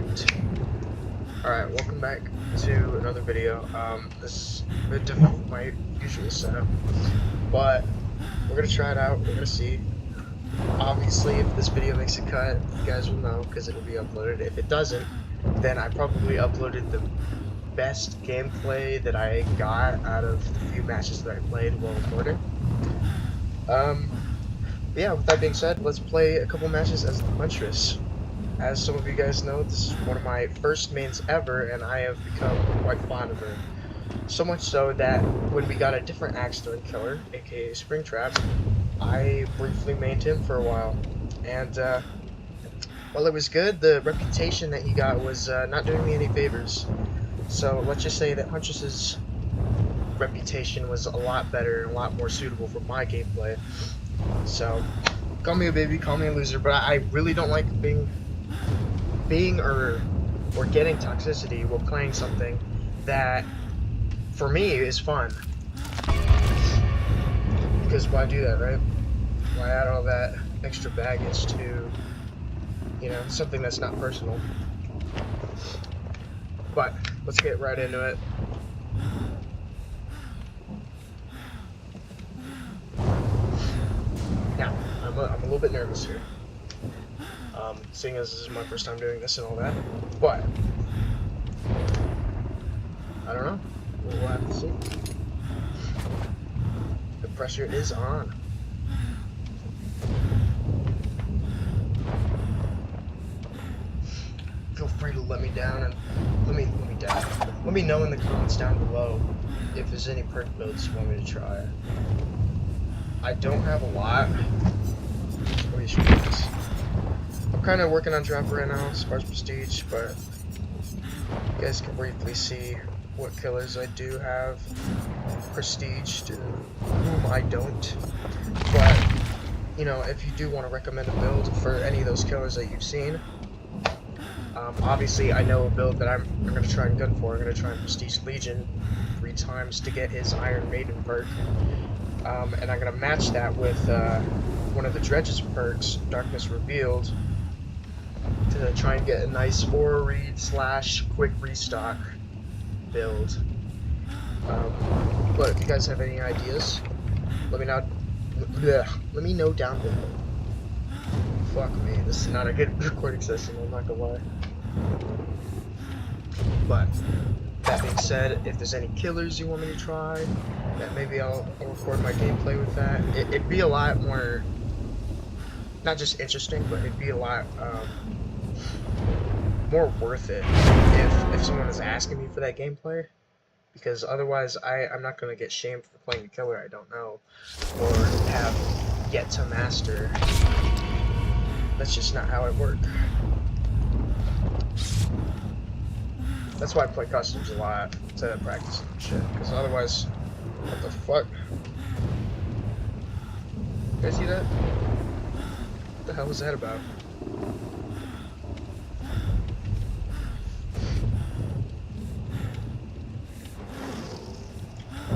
Shoot! Alright, welcome back to another video. This is a bit different from my usual setup, but we're gonna try it out, we're gonna see. Obviously, if this video makes a cut, you guys will know, because it'll be uploaded. If it doesn't, then I probably uploaded the best gameplay that I got out of the few matches that I played while recording. Yeah, with that being said, let's play a couple matches as the Huntress. As some of you guys know, this is one of my first mains ever, and I have become quite fond of her. So much so that when we got a different Axe Throwing Killer, aka Springtrap, I briefly mained him for a while. And while it was good, the reputation that he got was not doing me any favors. So let's just say that Huntress's reputation was a lot better and a lot more suitable for my gameplay. So, call me a baby, call me a loser, but I really don't like being or getting toxicity while playing something that, for me, is fun. Because why do that, right? Why add all that extra baggage to, you know, something that's not personal? But, let's get right into it. Now, I'm a little bit nervous here, seeing as this is my first time doing this and all that, but I don't know, we'll have to see. The pressure is on. Feel free to let me down and let me know in the comments down below if there's any perk builds you want me to try. I don't have a lot. Let me show you this. I'm kind of working on Dropper right now, Sparse Prestige, but you guys can briefly see what killers I do have prestiged and whom I don't. But, you know, if you do want to recommend a build for any of those killers that you've seen, obviously I know a build that I'm going to try and gun for. I'm going to try and Prestige Legion 3 times to get his Iron Maiden perk. And I'm going to match that with one of the Dredge's perks, Darkness Revealed, to try and get a nice Aura Read / quick restock build. But if you guys have any ideas, let me know down below. Fuck me, this is not a good recording session, I'm not gonna lie. But that being said, if there's any killers you want me to try, that maybe I'll record my gameplay with that. It'd be a lot more, not just interesting, but it'd be a lot more worth it if someone is asking me for that gameplay, because otherwise I'm not going to get shamed for playing a killer I don't know or have yet to master. That's just not how I work. That's why I play customs a lot, to practice and shit, because otherwise, what the fuck? You guys see that? What the hell was that about?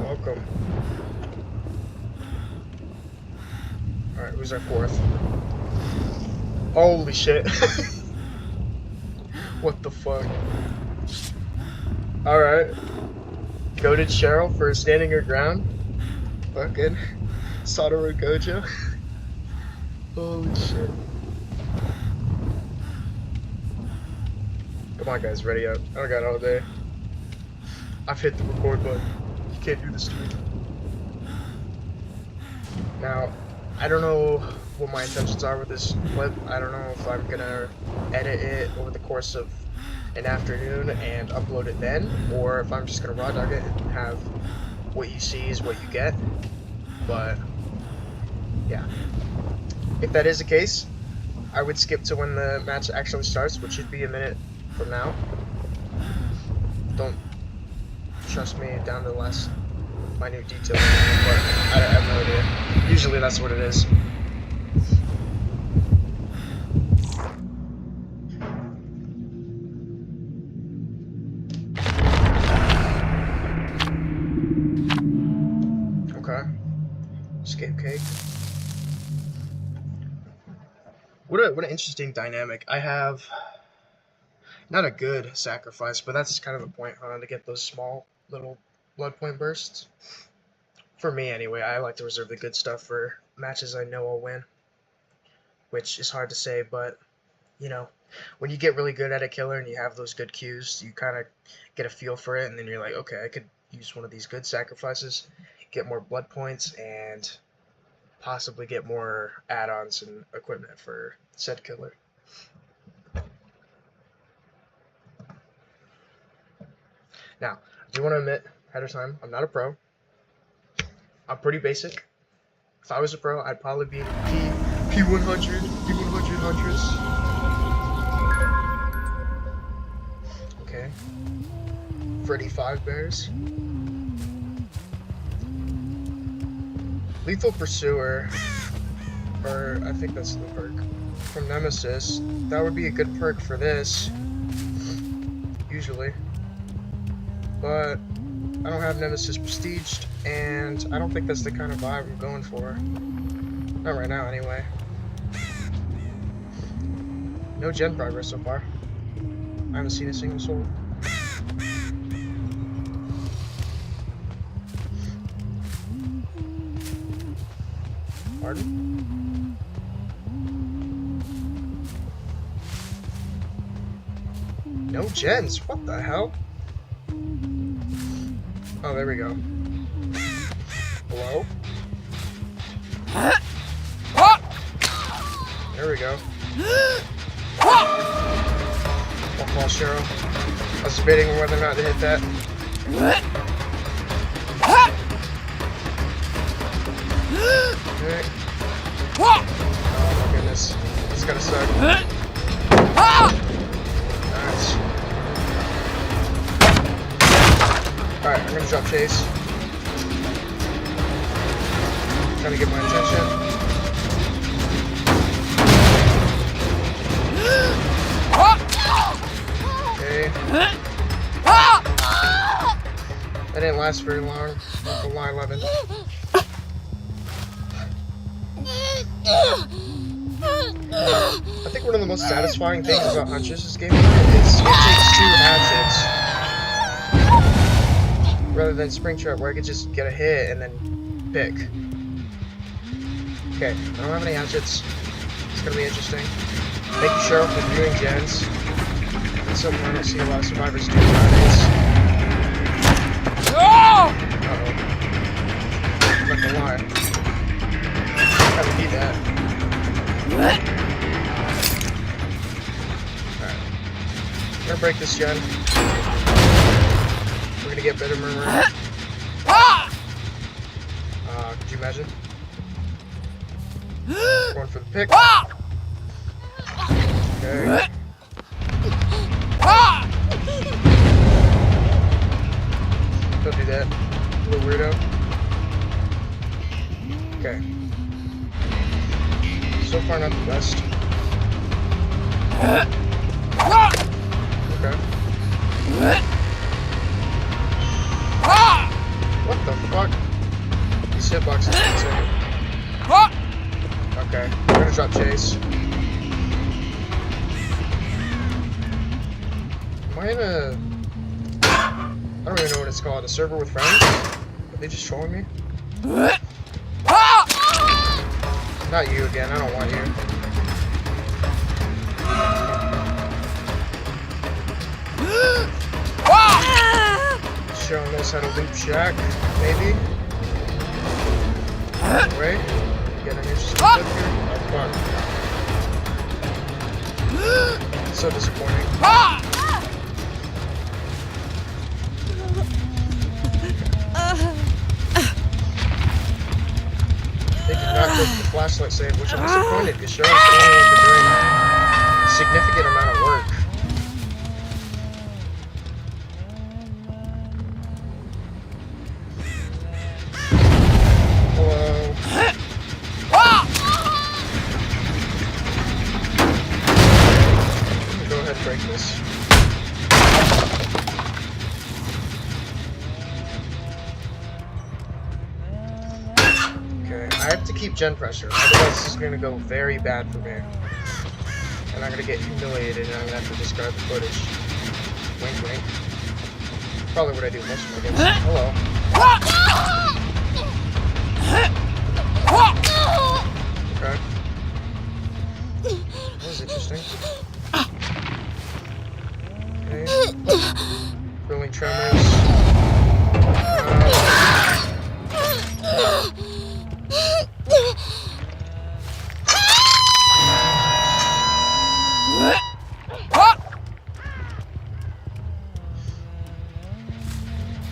Welcome. Alright, who's our fourth? Holy shit. What the fuck? Alright. Goated Cheryl for standing her ground. Fucking Satoru Gojo. Holy shit. Come on guys, ready up. I don't got all day. I've hit the record button. You can't do this to me. Now, I don't know what my intentions are with this clip. I don't know if I'm gonna edit it over the course of an afternoon and upload it then, or if I'm just gonna raw dog it and have what you see is what you get. But yeah, if that is the case, I would skip to when the match actually starts, which should be a minute from now. Don't trust me down to the last minute detail, but I have no idea. Usually that's what it is. Escape cake. What an interesting dynamic. I have Not a good sacrifice, but that's kind of the point, huh? To get those small little blood point bursts. For me, anyway, I like to reserve the good stuff for matches I know I'll win, which is hard to say, but you know, when you get really good at a killer and you have those good cues, you kind of get a feel for it, and then you're like, okay, I could use one of these good sacrifices, get more blood points, and possibly get more add-ons and equipment for said killer. Now, I do want to admit ahead of time, I'm not a pro. I'm pretty basic. If I was a pro, I'd probably be P100 Huntress. Okay. Freddy 5 Bears. Lethal Pursuer, or I think that's the perk from Nemesis. That would be a good perk for this, usually. But I don't have Nemesis prestiged, and I don't think that's the kind of vibe I'm going for. Not right now, anyway. No gen progress so far. I haven't seen a single soul. Pardon? No gens? What the hell? Oh, there we go. Hello? There we go. One fall Cheryl. I was debating whether or not to hit that. Okay. Oh my goodness. It's gonna suck. Nice. Alright, I'm gonna drop chase. Trying to get my attention. Okay. That didn't last very long. The line 11. I think one of the most satisfying things about Huntress' game is it takes 2 hatchets rather than Springtrap, where I could just get a hit and then pick. Okay, I don't have any hatchets. It's gonna be interesting. Thank you, Cheryl, for viewing gens. That's something I don't see a lot of survivors do nowadays. Uh-oh. I'm not gonna lie. Gotta beat that. Alright. I'm gonna break this gen. We're gonna get better murmur. Could you imagine? Going for the pick. Okay. Don't do that. Little weirdo. Okay. So far, not the best. Okay. What the fuck? These hitboxes are insane. Okay, we're gonna drop chase. Am I in a... I don't even know what it's called. A server with friends? Are they just trolling me? Not you again, I don't want you. Cheryl knows how to loop Shack, maybe? Wait, get an interesting clip here. Oh, fuck. So disappointing. They did not go for the flashlight save, which I'm disappointed because Cheryl's the only one been doing a significant amount of work. Hello. Go ahead and break this. Okay, I have to keep gen pressure, otherwise this is going to go very bad for me. And I'm going to get humiliated and I'm going to have to discard the footage. Wink, wink. Probably what I do most of my games. Hello. Okay. That was interesting. Okay. Feeling tremors.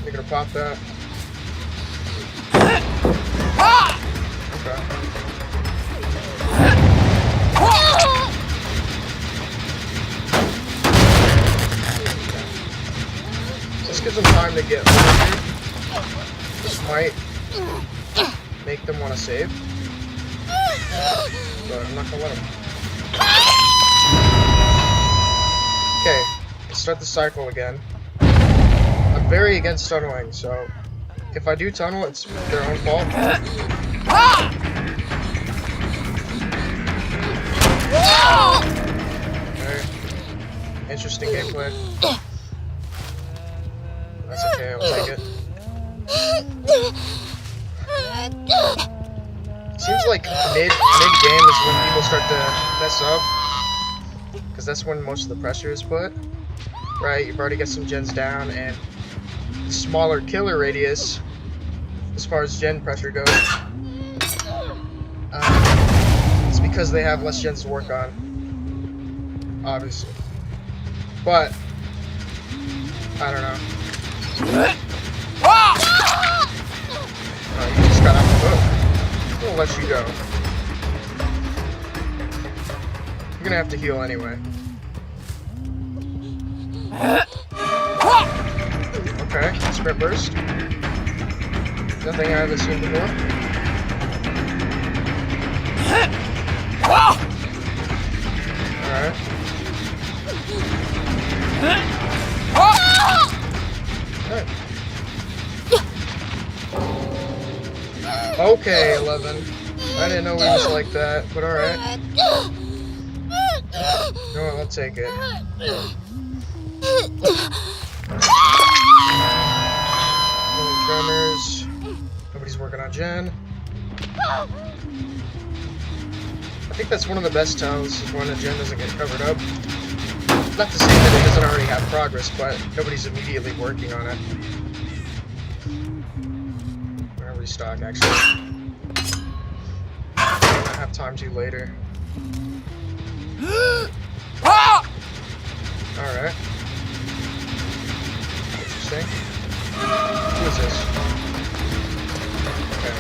You're gonna pop that. Okay. This gives them time to get over. This might make them want to save, but I'm not gonna let them. Okay, let's start the cycle again. I'm very against tunneling, so if I do tunnel, it's their own fault. Okay. Interesting gameplay. That's okay, I'll take it. Seems like mid-game is when people start to mess up, because that's when most of the pressure is put. Right, you've already got some gens down, and smaller killer radius as far as gen pressure goes. It's because they have less gens to work on, obviously. But I don't know. You just got off the boat. We'll let you go. You're gonna have to heal anyway. Okay, sprint burst. Nothing I haven't seen before. Alright. Okay, 11. I didn't know we was like that, but alright. No, I'll take it. Tremors. Nobody's working on gen. I think that's one of the best tells, is when a gen doesn't get covered up. Not to say that it doesn't already have progress, but nobody's immediately working on it. I'm gonna restock, actually. I might have time to later. Alright. Interesting. Who is this? Okay.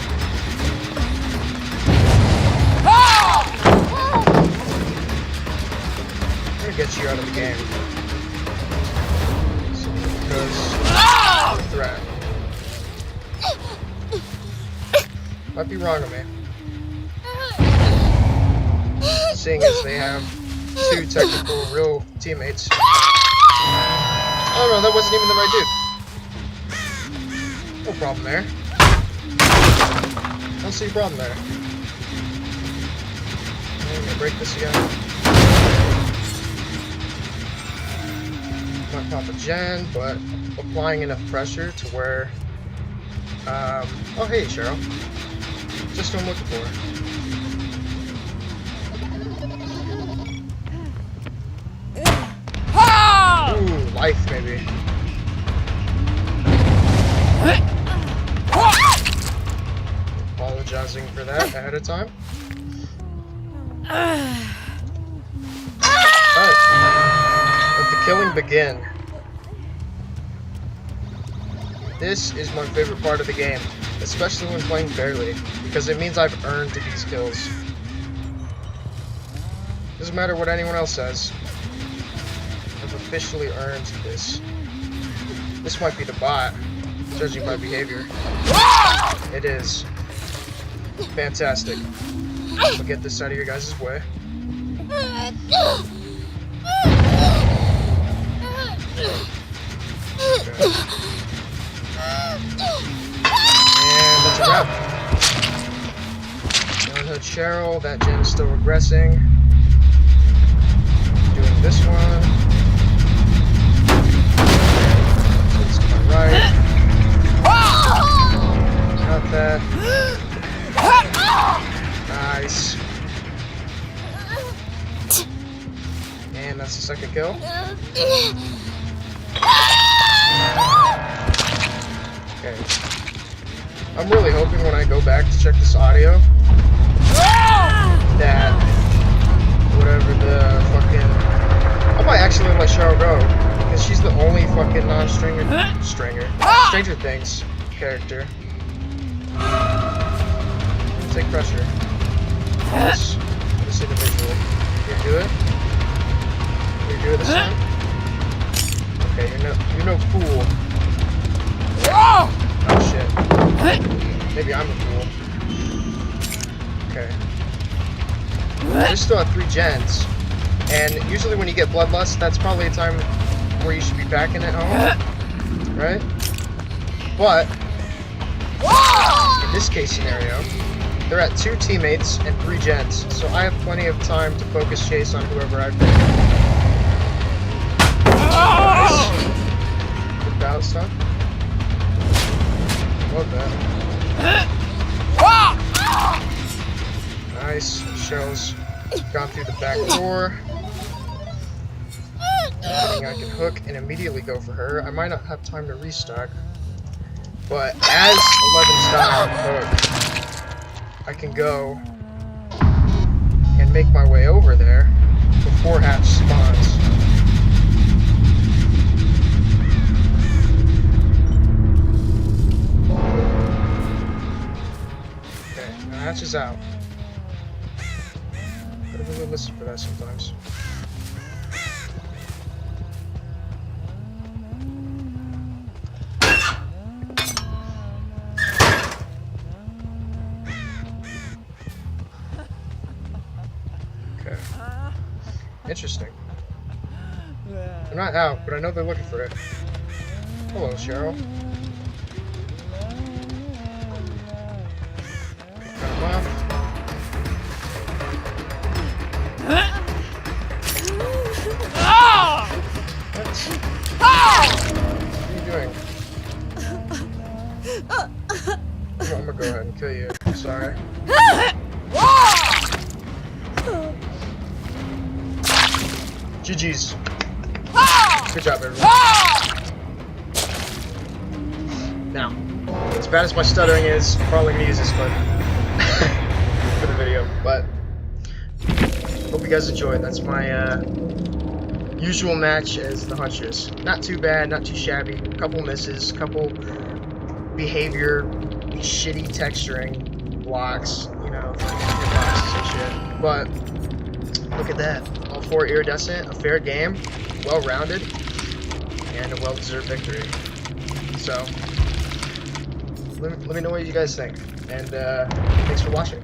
I'm gonna get you out of the game. Because of the threat. Might be wrong of me. Seeing as they have two technical real teammates. Oh no, that wasn't even the right dude. No problem there. Don't see a problem there. I'm gonna break this again. Not pop a gen, but applying enough pressure to where oh hey Cheryl. Just what I'm looking for. Ooh, life maybe. Apologizing for that ahead of time. Alright. Let the killing begin. This is my favorite part of the game, especially when playing fairly, because it means I've earned these kills. Doesn't matter what anyone else says. I've officially earned this. This might be the bot, judging by behavior. It is. Fantastic. I'll get this out of your guys' way. Okay. And that's a wrap. Hood Cheryl, that gen is still regressing. Doing this one. And that's the second kill. Okay. I'm really hoping when I go back to check this audio that whatever the fucking... I might actually let Cheryl go, because she's the only fucking Stranger Things character. Take pressure. Yes. Just individually. You do it? You do it this time? Okay, you're no fool. Oh shit. Maybe I'm a fool. Okay. I still have 3 gens. And usually when you get Bloodlust, that's probably a time where you should be backing at home. Right? But in this case scenario, they're at 2 teammates and 3 gens, so I have plenty of time to focus chase on whoever I pick. Nice. Good bout stuff. Love that. Nice. Cheryl's gone through the back door. I can hook and immediately go for her. I might not have time to restock, but as 11's down on hook, I can go and make my way over there before Hatch spawns. Okay, now Hatch is out. Gotta really listen for that sometimes. Interesting. They're not out, but I know they're looking for it. Hello, Cheryl. Cut him off. What? What are you doing? I'm gonna go ahead and kill you. I'm sorry. GG's. Good job, everyone. Now, as bad as my stuttering is, I'm probably going to use this button for the video, but hope you guys enjoyed. That's my usual match as the Huntress. Not too bad, not too shabby. A couple misses, couple behavior, shitty texturing blocks, you know, boxes and shit. But look at that. All 4 iridescent, a fair game, well-rounded, and a well-deserved victory. So, let me know what you guys think, and thanks for watching.